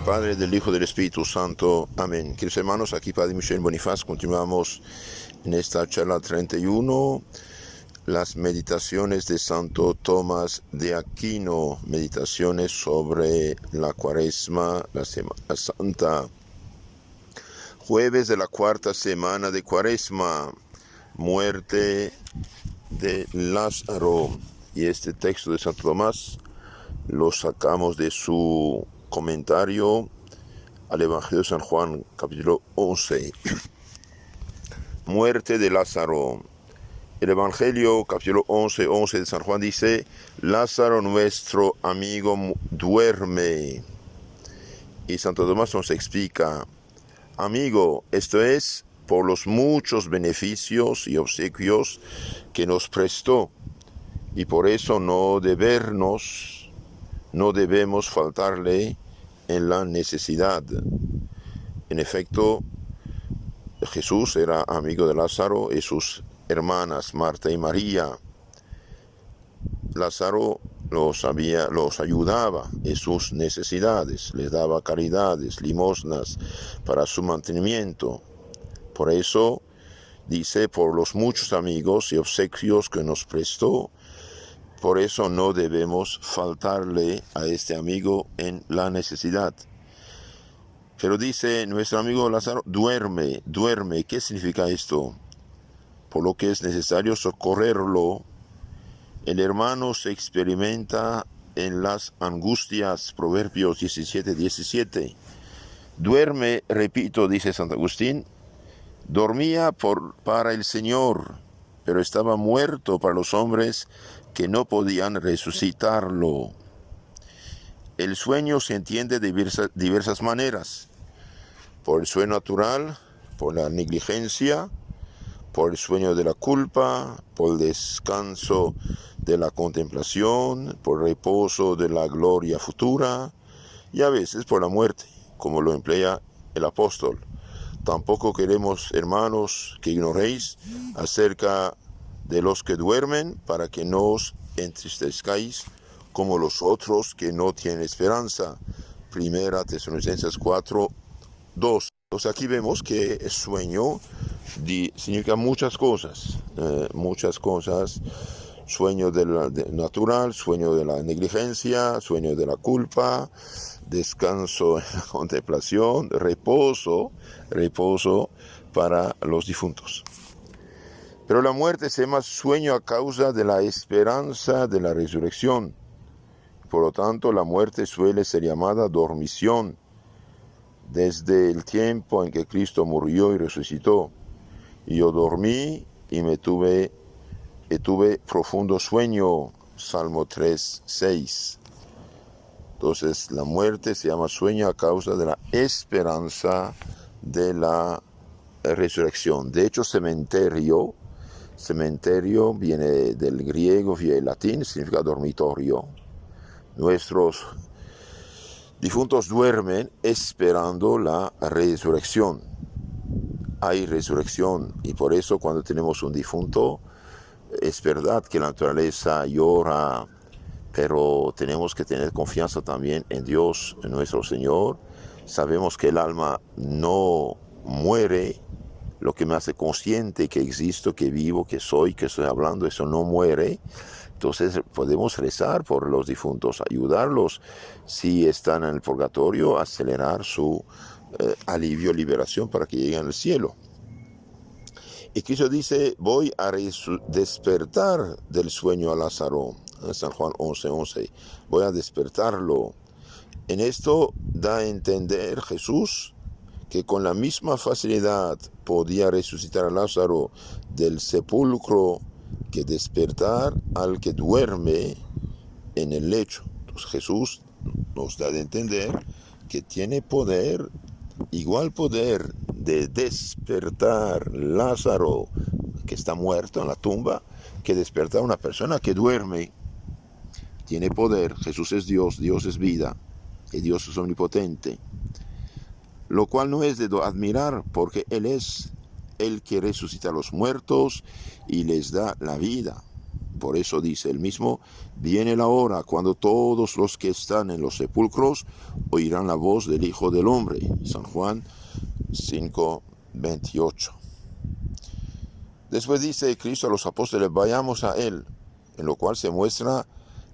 Padre, del Hijo, del Espíritu Santo. Amén. Queridos hermanos, aquí Padre Michel Bonifaz. Continuamos en esta charla 31, las meditaciones de Santo Tomás de Aquino, meditaciones sobre la Cuaresma, la Semana Santa. Jueves de la cuarta semana de Cuaresma, muerte de Lázaro. Y este texto de Santo Tomás lo sacamos de su comentario al Evangelio de San Juan, capítulo 11. Muerte de Lázaro. El Evangelio, capítulo 11 de San Juan dice: Lázaro, nuestro amigo, duerme. Y Santo Tomás nos explica: amigo, esto es por los muchos beneficios y obsequios que nos prestó, y por eso no debemos faltarle en la necesidad. En efecto, Jesús era amigo de Lázaro y sus hermanas Marta y María. Lázaro los ayudaba en sus necesidades, les daba caridades, limosnas para su mantenimiento. Por eso dice: por los muchos amigos y obsequios que nos prestó, por eso no debemos faltarle a este amigo en la necesidad. Pero dice, nuestro amigo Lázaro duerme. ¿Qué significa esto? Por lo que es necesario socorrerlo. El hermano se experimenta en las angustias. Proverbios 17:17. Duerme, repito, dice Santo Agustín, dormía para el Señor, pero estaba muerto para los hombres que no podían resucitarlo. El sueño se entiende de diversas maneras: por el sueño natural, por la negligencia, por el sueño de la culpa, por el descanso de la contemplación, por el reposo de la gloria futura, y a veces por la muerte, como lo emplea el apóstol. Tampoco queremos, hermanos, que ignoréis acerca de los que duermen, para que no os entristezcáis como los otros que no tienen esperanza. Primera Tesalonicenses 4:2. Entonces aquí vemos que el sueño significa muchas cosas. Sueño natural, sueño de la negligencia, sueño de la culpa, descanso en la contemplación, reposo para los difuntos. Pero la muerte se llama sueño a causa de la esperanza de la resurrección. Por lo tanto, la muerte suele ser llamada dormición, desde el tiempo en que Cristo murió y resucitó. Y yo dormí y tuve profundo sueño. Salmo 3:6. Entonces, la muerte se llama sueño a causa de la esperanza de la resurrección. De hecho, cementerio viene del griego, viene del latín, significa dormitorio. Nuestros difuntos duermen esperando la resurrección. Hay resurrección, y por eso cuando tenemos un difunto, es verdad que la naturaleza llora, pero tenemos que tener confianza también en Dios, en nuestro Señor. Sabemos que el alma no muere. Lo que me hace consciente que existo, que vivo, que soy, que estoy hablando, eso no muere. Entonces podemos rezar por los difuntos, ayudarlos si están en el purgatorio, acelerar su alivio, liberación para que lleguen al cielo. Y Cristo dice: voy a despertar del sueño a Lázaro. En San Juan 11:11. Voy a despertarlo. En esto da a entender Jesús que con la misma facilidad podía resucitar a Lázaro del sepulcro que despertar al que duerme en el lecho. Entonces Jesús nos da a entender que tiene poder, igual poder de despertar Lázaro, que está muerto en la tumba, que despertar a una persona que duerme. Tiene poder. Jesús es Dios, Dios es vida, y Dios es omnipotente. Lo cual no es de admirar, porque Él es el que resucita a los muertos y les da la vida. Por eso dice el mismo, viene la hora cuando todos los que están en los sepulcros oirán la voz del Hijo del Hombre. San Juan 5:28. Después dice Cristo a los apóstoles, vayamos a Él, en lo cual se muestra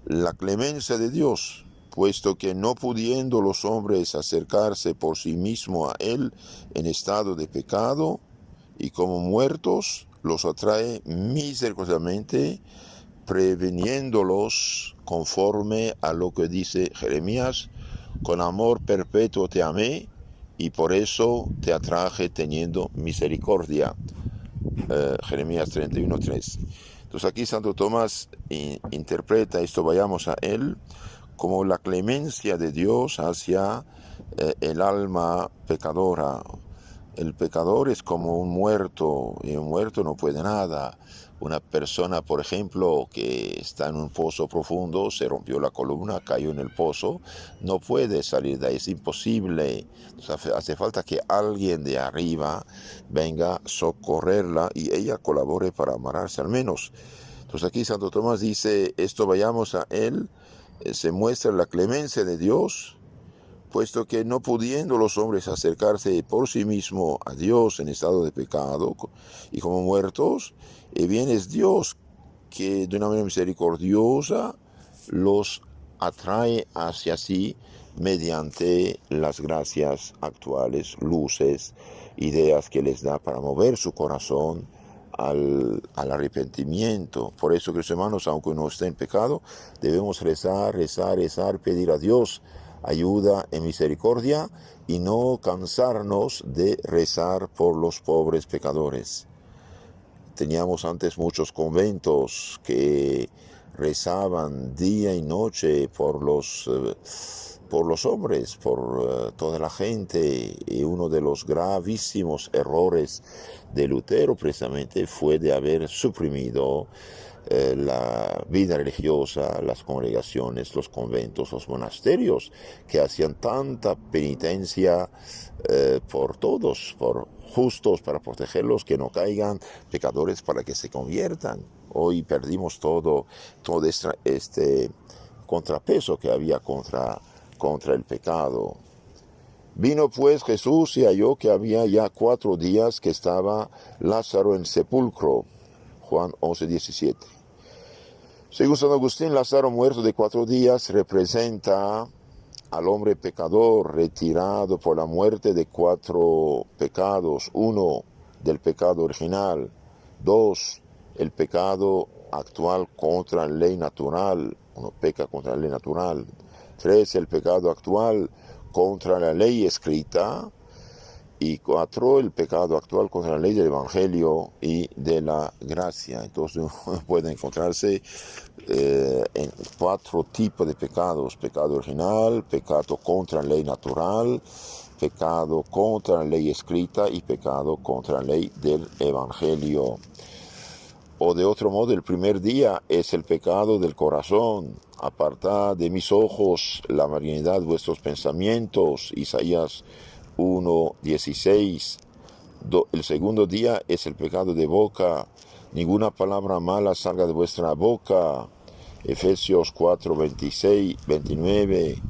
la clemencia de Dios, puesto que no pudiendo los hombres acercarse por sí mismos a Él en estado de pecado, y como muertos, los atrae misericordiosamente, preveniéndolos conforme a lo que dice Jeremías, con amor perpetuo te amé, y por eso te atraje teniendo misericordia. Jeremías 31:3. Entonces aquí Santo Tomás interpreta esto, vayamos a Él, como la clemencia de Dios hacia el alma pecadora. El pecador es como un muerto, y un muerto no puede nada. Una persona, por ejemplo, que está en un pozo profundo, se rompió la columna, cayó en el pozo, no puede salir de ahí, es imposible. Entonces, hace falta que alguien de arriba venga a socorrerla y ella colabore para amarrarse al menos. Entonces aquí Santo Tomás dice, esto vayamos a Él, se muestra la clemencia de Dios, puesto que no pudiendo los hombres acercarse por sí mismos a Dios en estado de pecado y como muertos, bien es Dios que de una manera misericordiosa los atrae hacia sí mediante las gracias actuales, luces, ideas que les da para mover su corazón al arrepentimiento. Por eso, queridos hermanos, aunque uno esté en pecado, debemos rezar, pedir a Dios ayuda en misericordia y no cansarnos de rezar por los pobres pecadores. Teníamos antes muchos conventos que rezaban día y noche por los hombres, por toda la gente, y uno de los gravísimos errores de Lutero precisamente fue de haber suprimido la vida religiosa, las congregaciones, los conventos, los monasterios, que hacían tanta penitencia por todos, por justos, para protegerlos, que no caigan, pecadores para que se conviertan. Hoy perdimos todo este contrapeso que había contra el pecado. Vino pues Jesús y halló que había ya 4 días que estaba Lázaro en sepulcro. Juan 11:17. Según San Agustín, Lázaro muerto de 4 días representa al hombre pecador retirado por la muerte de 4 pecados. 1, del pecado original. 2, el pecado actual contra la ley natural. Uno peca contra la ley natural. 3, el pecado actual contra la ley escrita. Y 4, el pecado actual contra la ley del Evangelio y de la gracia. Entonces uno puede encontrarse en 4 tipos de pecados: pecado original, pecado contra la ley natural, pecado contra la ley escrita y pecado contra la ley del Evangelio. O de otro modo, el primer día es el pecado del corazón. Apartad de mis ojos la malignidad de vuestros pensamientos. Isaías 1:16. El segundo día es el pecado de boca. Ninguna palabra mala salga de vuestra boca. Efesios 4:26-29.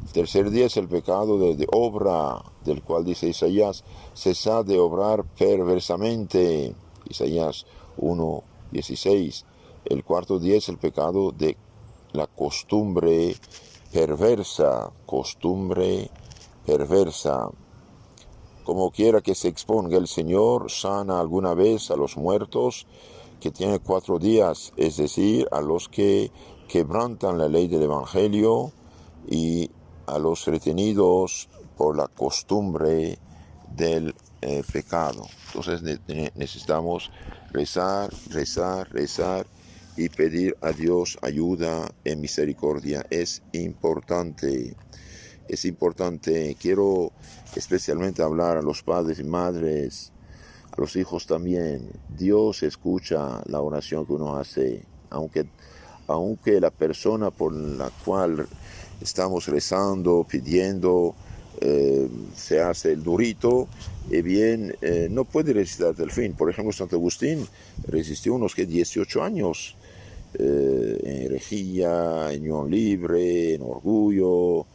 El tercer día es el pecado de obra, del cual dice Isaías, cesad de obrar perversamente. Isaías 1:16. El cuarto día es el pecado de la costumbre perversa. Como quiera que se exponga, el Señor sana alguna vez a los muertos que tienen 4 días, es decir, a los que quebrantan la ley del Evangelio y a los retenidos por la costumbre del pecado. Entonces necesitamos rezar y pedir a Dios ayuda en misericordia. Es importante. Quiero especialmente hablar a los padres y madres, a los hijos también. Dios escucha la oración que uno hace, aunque la persona por la cual estamos rezando, pidiendo, se hace el durito, no puede resistir hasta el fin. Por ejemplo, Santo Agustín resistió unos 18 años en herejía, en unión libre, en orgullo,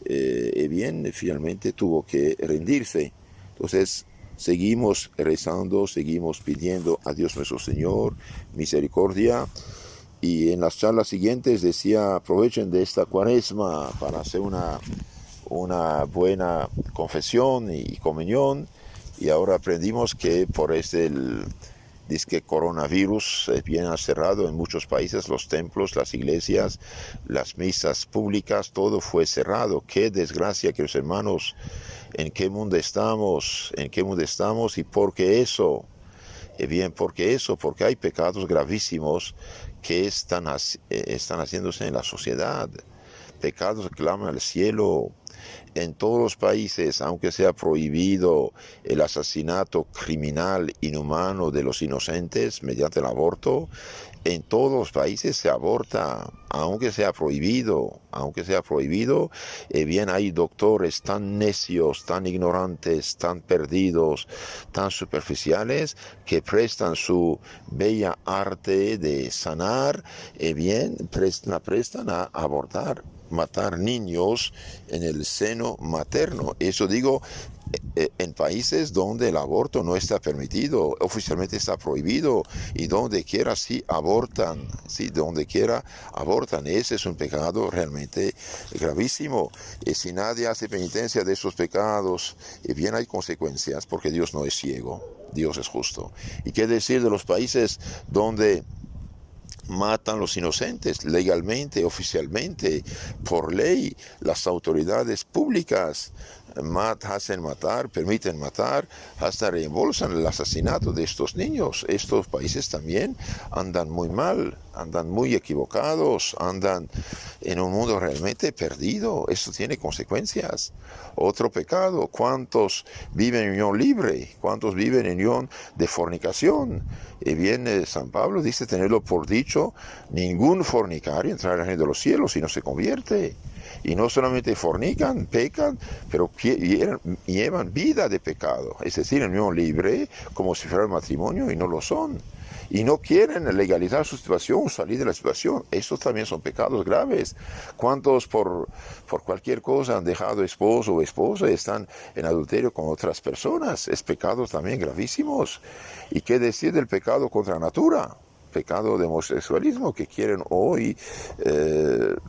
y bien, finalmente tuvo que rendirse. Entonces, seguimos rezando, seguimos pidiendo a Dios nuestro Señor misericordia. Y en las charlas siguientes decía, aprovechen de esta cuaresma para hacer una buena confesión y comunión. Y ahora aprendimos que por disque coronavirus bien ha cerrado en muchos países los templos, las iglesias, las misas públicas, todo fue cerrado. Qué desgracia, queridos hermanos, en qué mundo estamos, y por qué eso. Bien, porque hay pecados gravísimos que están haciéndose en la sociedad, pecados que claman al cielo. En todos los países, aunque sea prohibido el asesinato criminal, inhumano de los inocentes mediante el aborto, en todos los países se aborta, aunque sea prohibido, bien hay doctores tan necios, tan ignorantes, tan perdidos, tan superficiales, que prestan su bella arte de sanar, la prestan a abortar, matar niños en el seno materno. Eso digo, en países donde el aborto no está permitido, oficialmente está prohibido, y donde quiera abortan. Ese es un pecado realmente gravísimo. Y si nadie hace penitencia de esos pecados, bien hay consecuencias, porque Dios no es ciego, Dios es justo. ¿Y qué decir de los países donde matan los inocentes legalmente, oficialmente, por ley? Las autoridades públicas permiten matar, hasta reembolsan el asesinato de estos niños. Estos países también andan muy mal, andan muy equivocados, andan en un mundo realmente perdido. Esto tiene consecuencias. Otro pecado: ¿cuántos viven en unión libre? ¿Cuántos viven en unión de fornicación? Y bien, San Pablo dice tenerlo por dicho: ningún fornicario entrará en el reino de los cielos si no se convierte. Y no solamente fornican, pecan, pero llevan vida de pecado, es decir, en unión libre, como si fuera el matrimonio, y no lo son. Y no quieren legalizar su situación, salir de la situación. Estos también son pecados graves. ¿Cuántos por cualquier cosa han dejado esposo o esposa y están en adulterio con otras personas? Es pecados también gravísimos. ¿Y qué decir del pecado contra la natura? Pecado de homosexualismo, que quieren hoy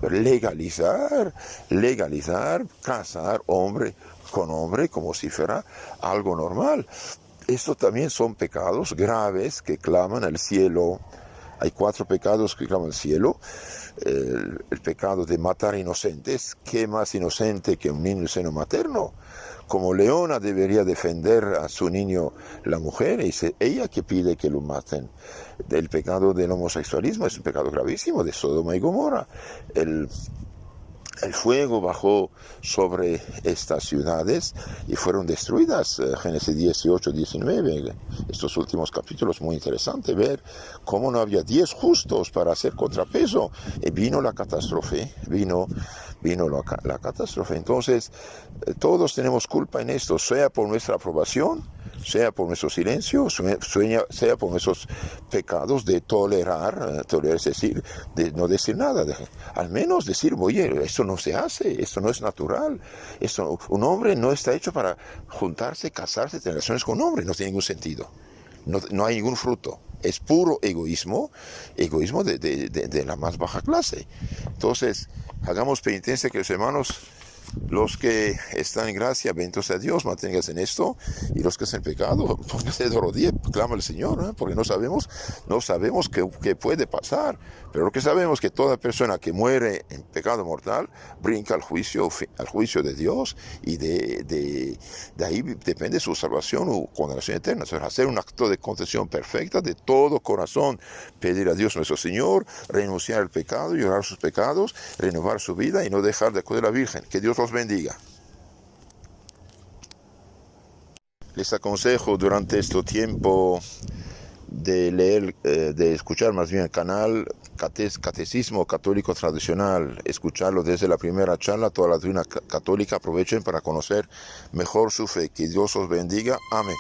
legalizar, casar hombre con hombre como si fuera algo normal. Estos también son pecados graves que claman al cielo. Hay 4 pecados que claman al cielo. El pecado de matar inocentes. ¿Qué más inocente que un niño en seno materno? Como leona debería defender a su niño la mujer, y es ella que pide que lo maten. El pecado del homosexualismo es un pecado gravísimo, de Sodoma y Gomorra. El fuego bajó sobre estas ciudades y fueron destruidas. Génesis 18, 19. Estos últimos capítulos, muy interesante ver cómo no había 10 justos para hacer contrapeso. Y vino la catástrofe, vino la catástrofe. Entonces, todos tenemos culpa en esto, sea por nuestra aprobación, sea por nuestro silencio, sea por nuestros pecados de tolerar, es decir, de no decir nada, al menos decir: oye, esto no se hace, esto no es natural, un hombre no está hecho para juntarse, casarse, tener relaciones con un hombre, no tiene ningún sentido, no hay ningún fruto. Es puro egoísmo de la más baja clase. Entonces, hagamos penitencia, que los hermanos, los que están en gracia, benditos sea Dios, manténganse en esto, y los que están en pecado, pónganse de rodillas, clama al Señor, porque no sabemos qué puede pasar, pero lo que sabemos es que toda persona que muere en pecado mortal brinca al juicio de Dios, y de ahí depende su salvación o condenación eterna. Entonces, hacer un acto de contrición perfecta, de todo corazón, pedir a Dios nuestro Señor, renunciar al pecado, llorar sus pecados, renovar su vida y no dejar de acudir a la Virgen. Que Dios los bendiga. Les aconsejo durante este tiempo de leer, de escuchar más bien el canal Catecismo Católico Tradicional, escucharlo desde la primera charla, toda la doctrina católica. Aprovechen para conocer mejor su fe. Que Dios os bendiga. Amén.